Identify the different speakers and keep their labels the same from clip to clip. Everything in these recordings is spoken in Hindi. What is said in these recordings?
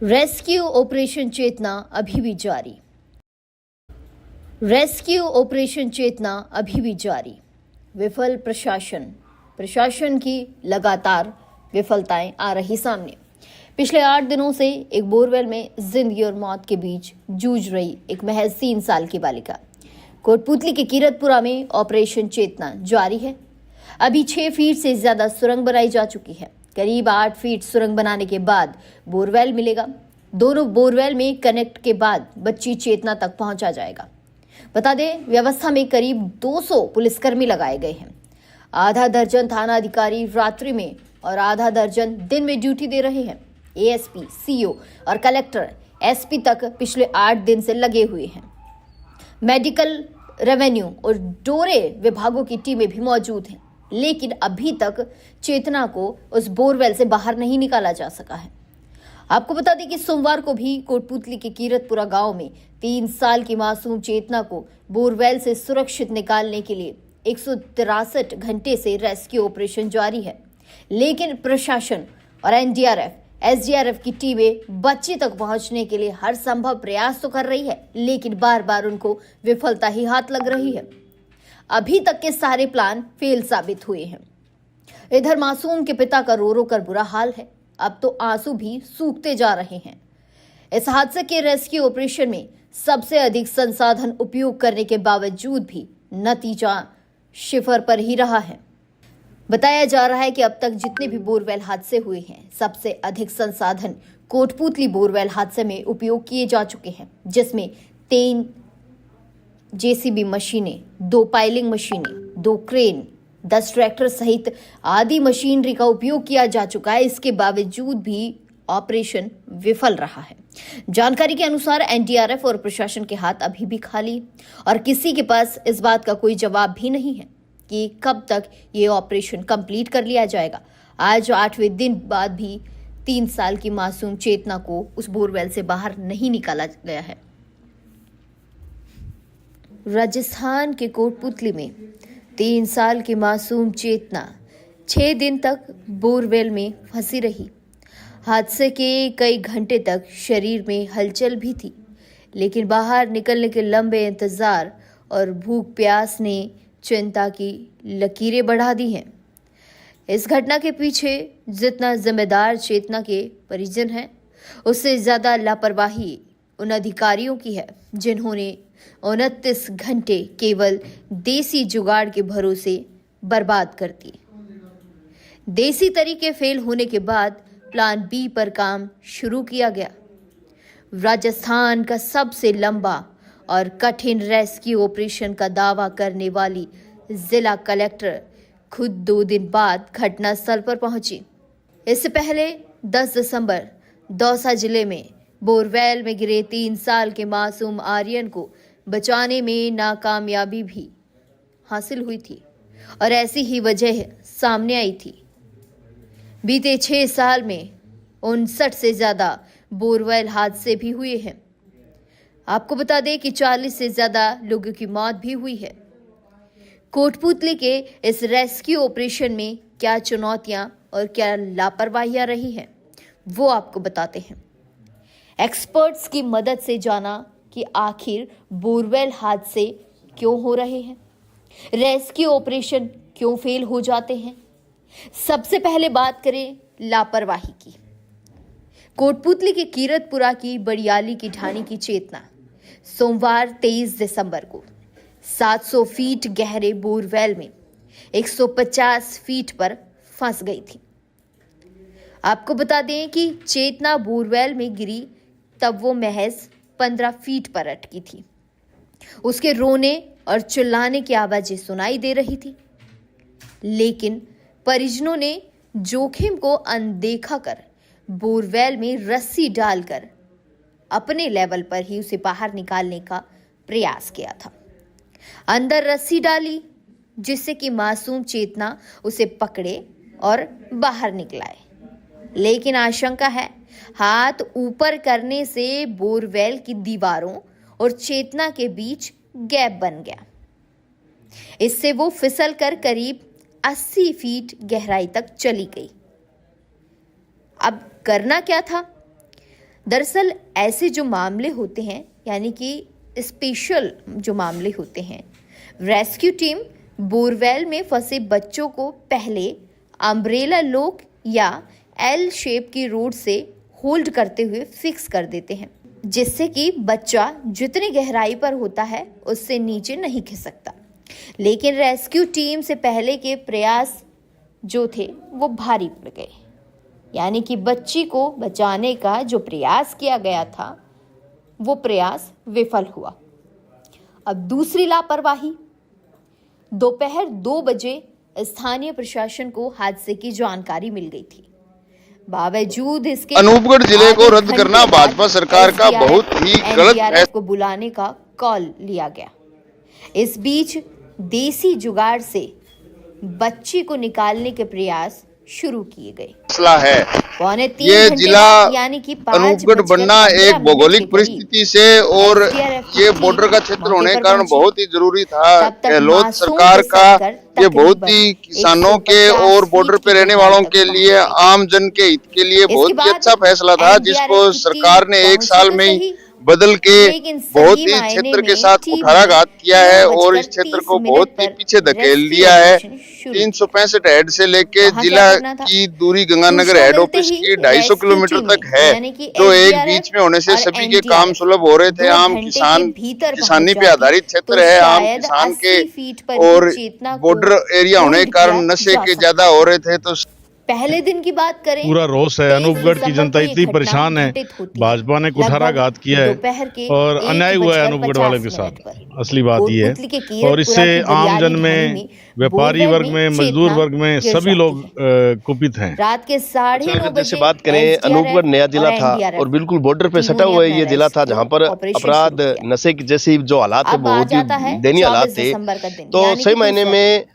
Speaker 1: रेस्क्यू ऑपरेशन चेतना अभी भी जारी। रेस्क्यू ऑपरेशन चेतना अभी भी जारी। विफल प्रशासन की लगातार विफलताएं आ रही सामने। पिछले 8 दिनों से एक बोरवेल में जिंदगी और मौत के बीच जूझ रही एक महज 3 साल की बालिका। कोटपूतली के कीरतपुरा में ऑपरेशन चेतना जारी है। अभी 6 फीट से ज्यादा सुरंग बनाई जा चुकी है। करीब 8 फीट सुरंग बनाने के बाद बोरवेल मिलेगा। दोनों बोरवेल में कनेक्ट के बाद बच्ची चेतना तक पहुंचा जाएगा। बता दें, व्यवस्था में करीब 200 पुलिसकर्मी लगाए गए हैं। आधा दर्जन थाना अधिकारी रात्रि में और आधा दर्जन दिन में ड्यूटी दे रहे हैं। एएसपी, सीओ और कलेक्टर, एसपी तक पिछले 8 दिन से लगे हुए हैं। मेडिकल, रेवेन्यू और डोरे विभागों की टीमें भी मौजूद हैं, लेकिन अभी तक चेतना को उस बोरवेल से बाहर नहीं निकाला जा सका है। आपको बता दें कि सोमवार को भी कोटपूतली के कीरतपुरा गांव में 3 साल की मासूम चेतना को बोरवेल से सुरक्षित निकालने के लिए 163 घंटे से रेस्क्यू ऑपरेशन जारी है, लेकिन प्रशासन और एनडीआरएफ, एसडीआरएफ की टीमें बच्ची तक पहुंचने के लिए हर संभव प्रयास तो कर रही है, लेकिन बार बार उनको विफलता ही हाथ लग रही है। अभी तक के सारे प्लान फेल साबित हुए हैं। इधर मासूम के पिता का रो रो कर बुरा हाल है। अब तो आंसू भी सूखते जा रहे हैं। इस हादसे के रेस्क्यू ऑपरेशन में सबसे अधिक संसाधन उपयोग करने के बावजूद भी नतीजा शिफर पर ही रहा है। बताया जा रहा है कि अब तक जितने भी बोरवेल हादसे हुए हैं, सबसे अधिक संसाधन कोटपूतली बोरवेल हादसे में उपयोग किए जा चुके हैं, जिसमें 3 जेसीबी मशीनें, 2 पाइलिंग मशीनें, 2 क्रेन, 10 ट्रैक्टर सहित आदि मशीनरी का उपयोग किया जा चुका है। इसके बावजूद भी ऑपरेशन विफल रहा है। जानकारी के अनुसार एनडीआरएफ और प्रशासन के हाथ अभी भी खाली और किसी के पास इस बात का कोई जवाब भी नहीं है कि कब तक ये ऑपरेशन कंप्लीट कर लिया जाएगा। आज 8वें दिन बाद भी 3 साल की मासूम चेतना को उस बोरवेल से बाहर नहीं निकाला गया है। राजस्थान के कोटपूतली में 3 साल की मासूम चेतना 6 दिन तक बोरवेल में फंसी रही। हादसे के कई घंटे तक शरीर में हलचल भी थी, लेकिन बाहर निकलने के लंबे इंतजार और भूख प्यास ने चिंता की लकीरें बढ़ा दी हैं। इस घटना के पीछे जितना जिम्मेदार चेतना के परिजन हैं, उससे ज्यादा लापरवाही उन अधिकारियों की है जिन्होंने 29 घंटे केवल देसी जुगाड़ के भरोसे बर्बाद कर दिए। देसी तरीके फेल होने के बाद प्लान बी पर काम शुरू किया गया। राजस्थान का सबसे लंबा और कठिन रेस्क्यू ऑपरेशन का दावा करने वाली जिला कलेक्टर खुद 2 दिन बाद घटनास्थल पर पहुंची। इससे पहले 10 दिसंबर दौसा जिले में बोरवेल में गिरे 3 साल के मासूम आर्यन को बचाने में नाकामयाबी भी हासिल हुई थी और ऐसी ही वजह सामने आई थी। बीते 6 साल में 59 से ज्यादा बोरवेल हादसे भी हुए हैं। आपको बता दें कि 40 से ज्यादा लोगों की मौत भी हुई है। कोटपूतली के इस रेस्क्यू ऑपरेशन में क्या चुनौतियां और क्या लापरवाहियां रही हैं, वो आपको बताते हैं। एक्सपर्ट्स की मदद से जाना कि आखिर बोरवेल हादसे क्यों हो रहे हैं, रेस्क्यू ऑपरेशन क्यों फेल हो जाते हैं। सबसे पहले बात करें लापरवाही की। कोटपूतली के कीरतपुरा की बड़ियाली की ढाणी की चेतना सोमवार 23 दिसंबर को 700 फीट गहरे बोरवेल में 150 फीट पर फंस गई थी। आपको बता दें कि चेतना बोरवेल में गिरी तब वो महज 15 फीट पर अटकी थी। उसके रोने और चिल्लाने की आवाजें सुनाई दे रही थी, लेकिन परिजनों ने जोखिम को अनदेखा कर बोरवेल में रस्सी डालकर अपने लेवल पर ही उसे बाहर निकालने का प्रयास किया था। अंदर रस्सी डाली जिससे कि मासूम चेतना उसे पकड़े और बाहर निकलाए, लेकिन आशंका है हाथ ऊपर करने से बोरवेल की दीवारों और चेतना के बीच गैप बन गया। इससे वो फिसल कर करीब 80 फीट गहराई तक चली गई। अब करना क्या था? दरअसल ऐसे जो मामले होते हैं, यानी कि स्पेशल जो मामले होते हैं, रेस्क्यू टीम बोरवेल में फंसे बच्चों को पहले अम्ब्रेला लॉक या एल शेप की रोड से होल्ड करते हुए फिक्स कर देते हैं, जिससे कि बच्चा जितनी गहराई पर होता है उससे नीचे नहीं खिसकता। लेकिन रेस्क्यू टीम से पहले के प्रयास जो थे वो भारी पड़ गए, यानी कि बच्ची को बचाने का जो प्रयास किया गया था वो प्रयास विफल हुआ। अब दूसरी लापरवाही, दोपहर 2 बजे स्थानीय प्रशासन को हादसे की जानकारी मिल गई थी। बावजूद इसके
Speaker 2: अनूपगढ़ जिले को रद्द करना भाजपा सरकार का बहुत ही गलत है।
Speaker 1: को बुलाने का कॉल लिया गया। इस बीच देसी जुगाड़ से बच्ची को निकालने के प्रयास शुरू किए गए।
Speaker 2: मसला है ये जिला
Speaker 1: यानी कि
Speaker 2: अनूपगढ़ बनना एक भौगोलिक परिस्थिति से और ये बॉर्डर का क्षेत्र होने के कारण बहुत ही जरूरी था। गहलोत सरकार का ये बहुत ही किसानों के और बॉर्डर पे रहने वालों के लिए, आम जन के हित के लिए बहुत ही अच्छा फैसला था, जिसको सरकार ने 1 साल में ही बदल के बहुत ही क्षेत्र के साथ कुठाराघात किया है और इस क्षेत्र को बहुत ही पीछे धकेल दिया है। 365 हेड से लेके जिला की दूरी गंगानगर हेड ऑफिस की 250 किलोमीटर तक है, जो एक बीच में होने से सभी के काम सुलभ हो रहे थे। आम किसान, किसानी पे आधारित क्षेत्र है, आम किसान के और बॉर्डर एरिया होने के कारण नशे के ज्यादा हो रहे थे। तो
Speaker 1: पहले दिन की बात करें,
Speaker 3: पूरा रोष है, अनूपगढ़ की जनता इतनी परेशान है, भाजपा ने कुठाराघात किया है और अन्याय हुआ है अनूपगढ़ वालों के साथ। असली बात ये है और इससे आम जन में, व्यापारी वर्ग में, मजदूर वर्ग में सभी लोग कुपित हैं।
Speaker 1: रात के 9:30
Speaker 4: जैसे बात करें, अनूपगढ़ नया जिला था और बिल्कुल बॉर्डर पे सटा हुआ ये जिला था, जहाँ पर अपराध, नशे की जैसी जो हालात है बहुत ही दयनीय हालात थे। तो 6 महीने में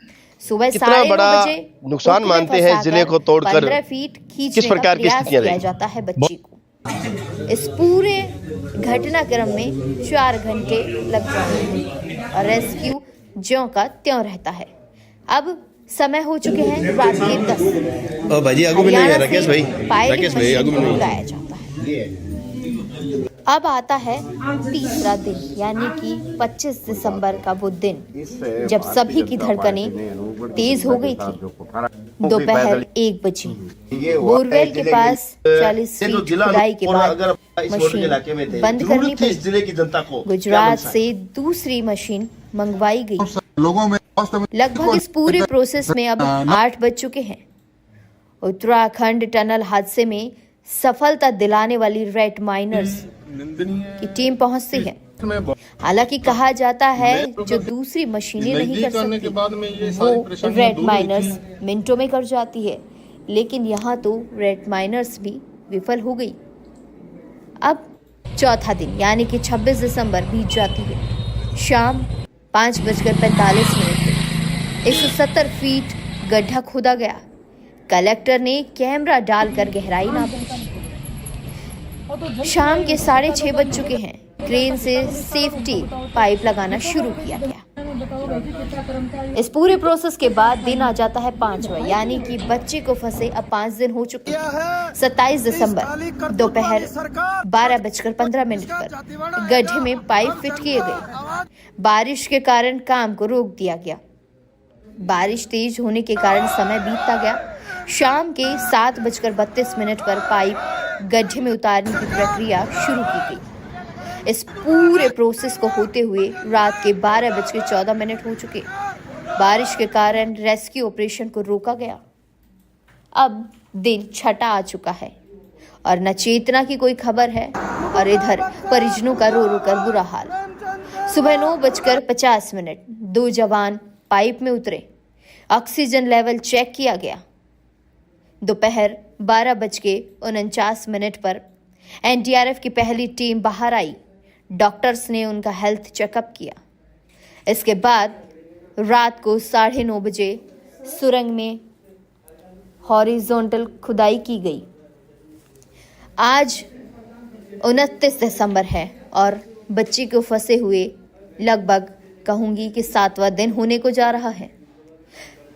Speaker 1: सुबह
Speaker 4: कितना बड़ा नुकसान मानते हैं जिले को तोड़कर, किस प्रकार की स्थितियां
Speaker 1: किया जाता है बच्ची को। इस पूरे घटनाक्रम में 4 घंटे लग जाते हैं और रेस्क्यू ज्यों का त्यों रहता है। अब समय हो चुके हैं रात के 10। गाया जाता है। अब आता है तीसरा दिन, यानी कि 25 दिसंबर का वो दिन जब सभी की धड़कनें तेज हो गई थी। दोपहर 1 बजे बोरवेल के पास 40 फीट खुदाई के बाद मशीन बंद करनी पड़ी। गुजरात से दूसरी मशीन मंगवाई गई। लगभग इस पूरे प्रोसेस में अब 8 बज चुके हैं। उत्तराखंड टनल हादसे में सफलता दिलाने वाली रेड माइनर्स की टीम पहुंचती है। हालांकि कहा जाता है जो दूसरी मशीनें नहीं कर सकती वो रेड माइनर्स मिनटों में कर जाती है, लेकिन यहाँ तो रेड माइनर्स भी विफल हो गई। अब चौथा दिन यानी कि 26 दिसंबर बीत जाती है। शाम 5:45 170 फीट गड्ढा खोदा गया। कलेक्टर ने कैमरा डालकर गहराई नापी। शाम के 6:30 बज चुके हैं। क्रेन से सेफ्टी पाइप लगाना शुरू किया गया। इस पूरे प्रोसेस के बाद दिन आ जाता है 5वां, यानी कि बच्चे को फंसे अब 5 दिन हो चुके हैं। 27 दिसंबर दोपहर 12:15 पर गड्ढे में पाइप फिट किए गए। बारिश के कारण काम को रोक दिया गया। बारिश तेज होने के कारण समय बीतता गया। शाम के 7:32 पर पाइप गड्ढे में उतारने की प्रक्रिया शुरू की गई। इस पूरे प्रोसेस को होते हुए रात के 12:14 हो चुके। बारिश के कारण रेस्क्यू ऑपरेशन को रोका गया। अब दिन छठा आ चुका है और न चेतना की कोई खबर है और इधर परिजनों का रो रो कर बुरा हाल। सुबह 9:50 2 जवान पाइप में उतरे। ऑक्सीजन लेवल चेक किया गया। दोपहर 12:49 पर एनडीआरएफ की पहली टीम बाहर आई। डॉक्टर्स ने उनका हेल्थ चेकअप किया। इसके बाद रात को 9:30 बजे सुरंग में हॉरिजॉन्टल खुदाई की गई। आज 29 दिसंबर है और बच्ची को फंसे हुए लगभग कहूंगी कि 7वां दिन होने को जा रहा है।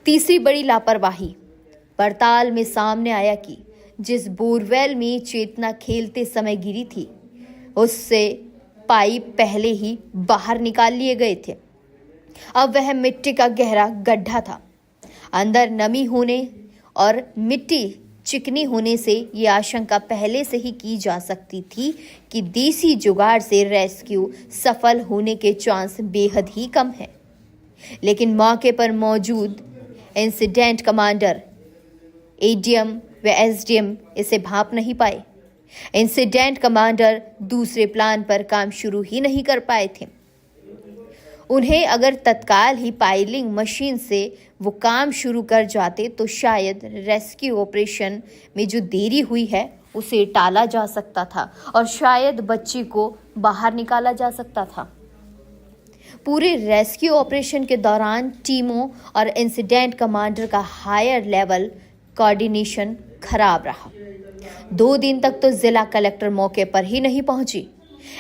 Speaker 1: तीसरी बड़ी लापरवाही, पड़ताल में सामने आया कि जिस बोरवेल में चेतना खेलते समय गिरी थी, उससे पाइप पहले ही बाहर निकाल लिए गए थे। अब वह मिट्टी का गहरा गड्ढा था। अंदर नमी होने और मिट्टी चिकनी होने से ये आशंका पहले से ही की जा सकती थी कि देसी जुगाड़ से रेस्क्यू सफल होने के चांस बेहद ही कम है। लेकिन मौके पर मौजूद इंसिडेंट कमांडर, एडीएम व एसडीएम इसे भांप नहीं पाए। इंसिडेंट कमांडर दूसरे प्लान पर काम शुरू ही नहीं कर पाए थे। उन्हें अगर तत्काल ही पाइलिंग मशीन से वो काम शुरू कर जाते तो शायद रेस्क्यू ऑपरेशन में जो देरी हुई है उसे टाला जा सकता था और शायद बच्ची को बाहर निकाला जा सकता था। पूरे रेस्क्यू ऑपरेशन के दौरान टीमों और इंसिडेंट कमांडर का हायर लेवल कोऑर्डिनेशन खराब रहा। 2 दिन तक तो जिला कलेक्टर मौके पर ही नहीं पहुंची।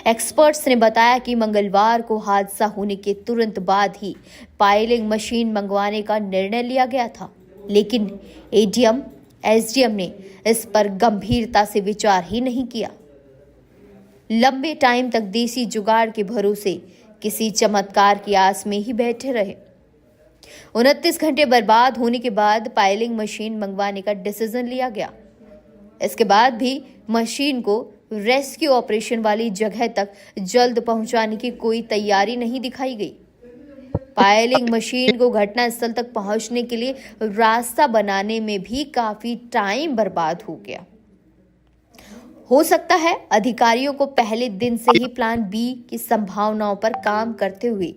Speaker 1: एक्सपर्ट्स ने बताया कि मंगलवार को हादसा होने के तुरंत बाद ही पाइलिंग मशीन मंगवाने का निर्णय लिया गया था, लेकिन एडीएम, एसडीएम ने इस पर गंभीरता से विचार ही नहीं किया। लंबे टाइम तक देसी जुगाड़ के भरोसे किसी चमत्कार की आस में ही बैठे रहे। 29 घंटे बर्बाद होने के बाद पाइलिंग मशीन मंगवाने का डिसीजन लिया गया। इसके बाद भी मशीन को रेस्क्यू ऑपरेशन वाली जगह तक जल्द पहुंचाने की कोई तैयारी नहीं दिखाई गई। पाइलिंग मशीन को घटनास्थल तक पहुंचने के लिए रास्ता बनाने में भी काफी टाइम बर्बाद हो गया। हो सकता है अधिकारियों को पहले दिन से ही प्लान बी की संभावनाओं पर काम करते हुए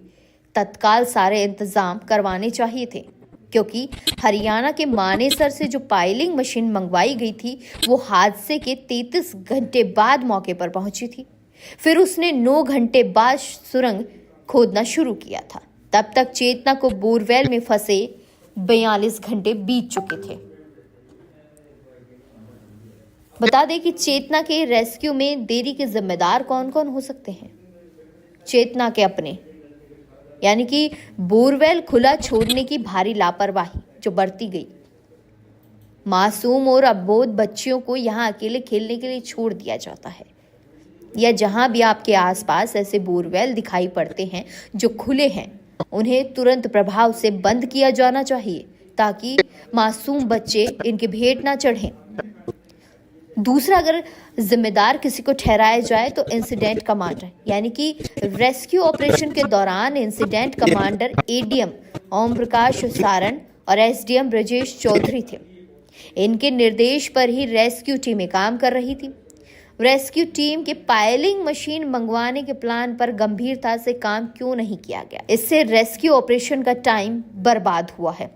Speaker 1: तत्काल सारे इंतजाम करवाने चाहिए थे, क्योंकि हरियाणा के मानेसर से जो पाइलिंग मशीन मंगवाई गई थी वो हादसे के 33 घंटे बाद मौके पर पहुंची थी। फिर उसने 9 घंटे बाद सुरंग खोदना शुरू किया था। तब तक चेतना को बोरवेल में फंसे 42 घंटे बीत चुके थे। बता दें कि चेतना के रेस्क्यू में देरी के जिम्मेदार कौन कौन हो सकते हैं। चेतना के अपने, यानी कि बोरवेल खुला छोड़ने की भारी लापरवाही जो बरती गई। मासूम और अबोध बच्चियों को यहां अकेले खेलने के लिए छोड़ दिया जाता है, या जहां भी आपके आसपास ऐसे बोरवेल दिखाई पड़ते हैं जो खुले हैं, उन्हें तुरंत प्रभाव से बंद किया जाना चाहिए ताकि मासूम बच्चे इनके भेंट ना चढ़ें। दूसरा, अगर जिम्मेदार किसी को ठहराया जाए तो इंसिडेंट कमांडर, यानी कि रेस्क्यू ऑपरेशन के दौरान incident commander ADM Om Prakash Saran और एसडीएम ब्रजेश चौधरी थे। इनके निर्देश पर ही रेस्क्यू टीमें काम कर रही थी। रेस्क्यू टीम के पाइलिंग मशीन मंगवाने के प्लान पर गंभीरता से काम क्यों नहीं किया गया? इससे रेस्क्यू ऑपरेशन का टाइम बर्बाद हुआ है।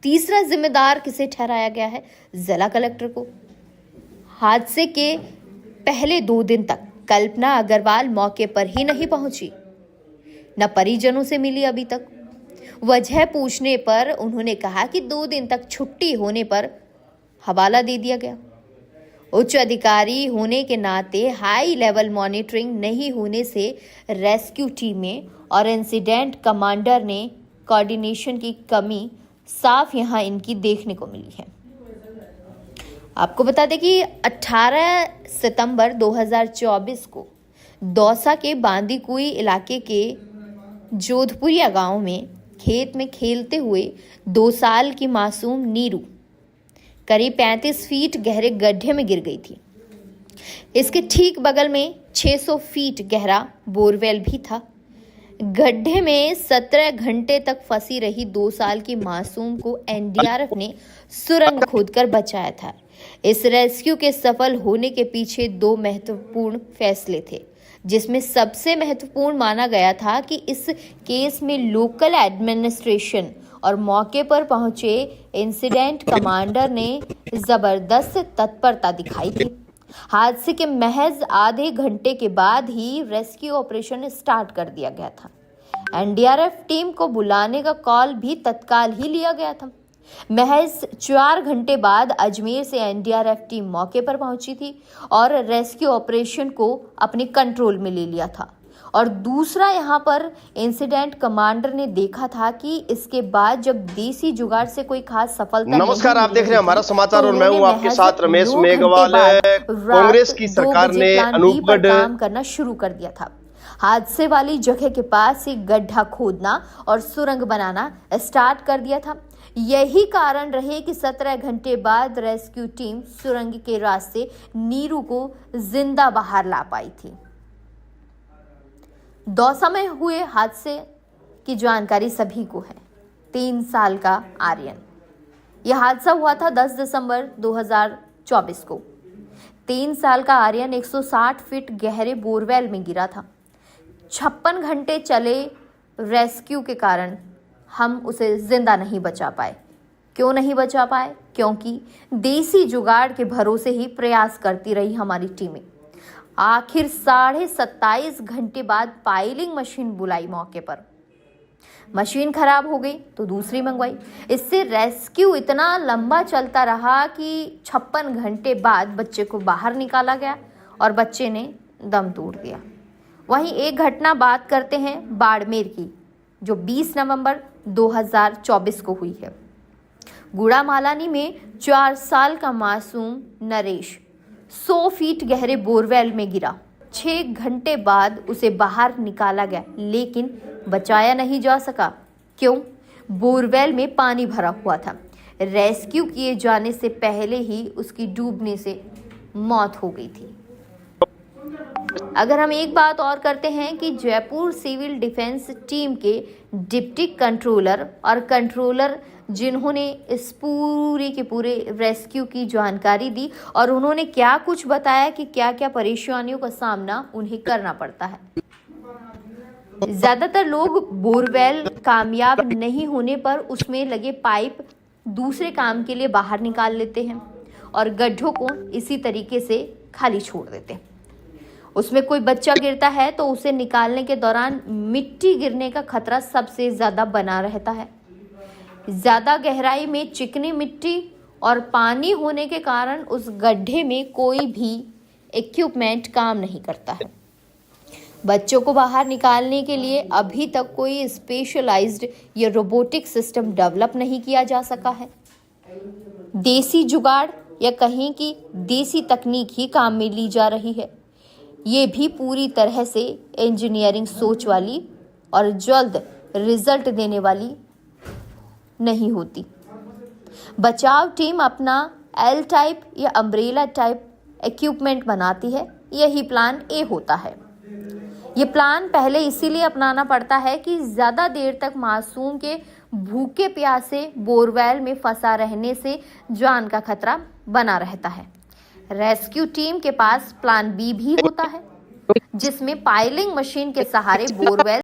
Speaker 1: तीसरा जिम्मेदार किसे ठहराया गया है? जिला कलेक्टर को। हादसे के पहले 2 दिन तक कल्पना अग्रवाल मौके पर ही नहीं पहुंची, न परिजनों से मिली अभी तक। वजह पूछने पर उन्होंने कहा कि 2 दिन तक छुट्टी होने पर हवाला दे दिया गया। उच्च अधिकारी होने के नाते हाई लेवल मॉनिटरिंग नहीं होने से रेस्क्यू टीमें और इंसिडेंट कमांडर ने कोऑर्डिनेशन की कमी साफ यहां इनकी देखने को मिली है। आपको बता दें कि 18 सितंबर 2024 को दौसा के बांदीकुई इलाके के जोधपुरिया गांव में खेत में खेलते हुए 2 साल की मासूम नीरू करीब 35 फीट गहरे गड्ढे में गिर गई थी। इसके ठीक बगल में 600 फीट गहरा बोरवेल भी था। गड्ढे में 17 घंटे तक फंसी रही 2 साल की मासूम को एनडीआरएफ ने सुरंग खोदकर बचाया था। इस रेस्क्यू के सफल होने के पीछे 2 महत्वपूर्ण फैसले थे, जिसमें सबसे महत्वपूर्ण माना गया था कि इस केस में लोकल एडमिनिस्ट्रेशन और मौके पर पहुंचे इंसिडेंट कमांडर ने जबरदस्त तत्परता दिखाई थी। हादसे के महज आधे घंटे के बाद ही रेस्क्यू ऑपरेशन स्टार्ट कर दिया गया था। एनडीआरएफ टीम को बुलाने का कॉल भी तत्काल ही लिया गया था। महज 4 घंटे बाद अजमेर से एनडीआरएफ टीम मौके पर पहुंची थी और रेस्क्यू ऑपरेशन को अपने कंट्रोल में ले लिया था। और दूसरा यहाँ पर इंसिडेंट कमांडर ने देखा था कि इसके बाद जब देसी जुगाड़ से कोई खास सफलता
Speaker 4: नमस्कार, आप देख रहे हैं हमारा समाचार और मैं हूं आपके साथ रमेश मेघवाल। कांग्रेस की सरकार ने अनूपगढ़
Speaker 1: काम करना शुरू कर दिया था। हादसे वाली जगह के पास ही गड्ढा खोदना और सुरंग बनाना स्टार्ट कर दिया था। यही कारण रहे कि 17 घंटे बाद रेस्क्यू टीम सुरंग के रास्ते नीरू को जिंदा बाहर ला पाई थी। दौसा में हुए हादसे की जानकारी सभी को है। 3 साल का आर्यन, यह हादसा हुआ था 10 दिसंबर 2024 को। 3 साल का आर्यन 160 फीट गहरे बोरवेल में गिरा था। 56 घंटे चले रेस्क्यू के कारण हम उसे जिंदा नहीं बचा पाए। क्यों नहीं बचा पाए? क्योंकि देसी जुगाड़ के भरोसे ही प्रयास करती रही हमारी टीमें। आखिर 27.5 घंटे बाद पाइलिंग मशीन बुलाई मौके पर। मशीन खराब हो गई तो दूसरी मंगवाई। इससे रेस्क्यू इतना लंबा चलता रहा कि 56 घंटे बाद बच्चे को बाहर निकाला गया और बच्चे ने दम तोड़ दिया। वहीं एक घटना बात करते हैं बाड़मेर की, जो 20 नवंबर 2024 को हुई है। गुड़ामालानी में 4 साल का मासूम नरेश 100 फीट गहरे बोरवेल में गिरा। 6 घंटे बाद उसे बाहर निकाला गया, लेकिन बचाया नहीं जा सका। क्यों? बोरवेल में पानी भरा हुआ था। रेस्क्यू किए जाने से पहले ही उसकी डूबने से मौत हो गई थी। अगर हम एक बात और करते हैं कि जयपुर सिविल डिफेंस टीम के डिप्टी कंट्रोलर और कंट्रोलर जिन्होंने इस पूरे के पूरे रेस्क्यू की जानकारी दी और उन्होंने क्या कुछ बताया कि क्या क्या परेशानियों का सामना उन्हें करना पड़ता है। ज्यादातर लोग बोरवेल कामयाब नहीं होने पर उसमें लगे पाइप दूसरे काम के लिए बाहर निकाल लेते हैं और गड्ढों को इसी तरीके से खाली छोड़ देते हैं। उसमें कोई बच्चा गिरता है तो उसे निकालने के दौरान मिट्टी गिरने का खतरा सबसे ज्यादा बना रहता है। ज्यादा गहराई में चिकनी मिट्टी और पानी होने के कारण उस गड्ढे में कोई भी इक्विपमेंट काम नहीं करता है। बच्चों को बाहर निकालने के लिए अभी तक कोई स्पेशलाइज्ड या रोबोटिक सिस्टम डेवलप नहीं किया जा सका है। देसी जुगाड़ या कहीं की देसी तकनीक ही काम में ली जा रही है। ये भी पूरी तरह से इंजीनियरिंग सोच वाली और जल्द रिजल्ट देने वाली नहीं होती। बचाव टीम अपना एल टाइप या अम्ब्रेला टाइप इक्विपमेंट बनाती है। यही प्लान ए होता है। ये प्लान पहले इसीलिए अपनाना पड़ता है कि ज़्यादा देर तक मासूम के भूखे प्यासे बोरवेल में फंसा रहने से जान का खतरा बना रहता है। रेस्क्यू टीम के पास प्लान बी भी होता है, जिसमें पाइलिंग मशीन के सहारे बोरवेल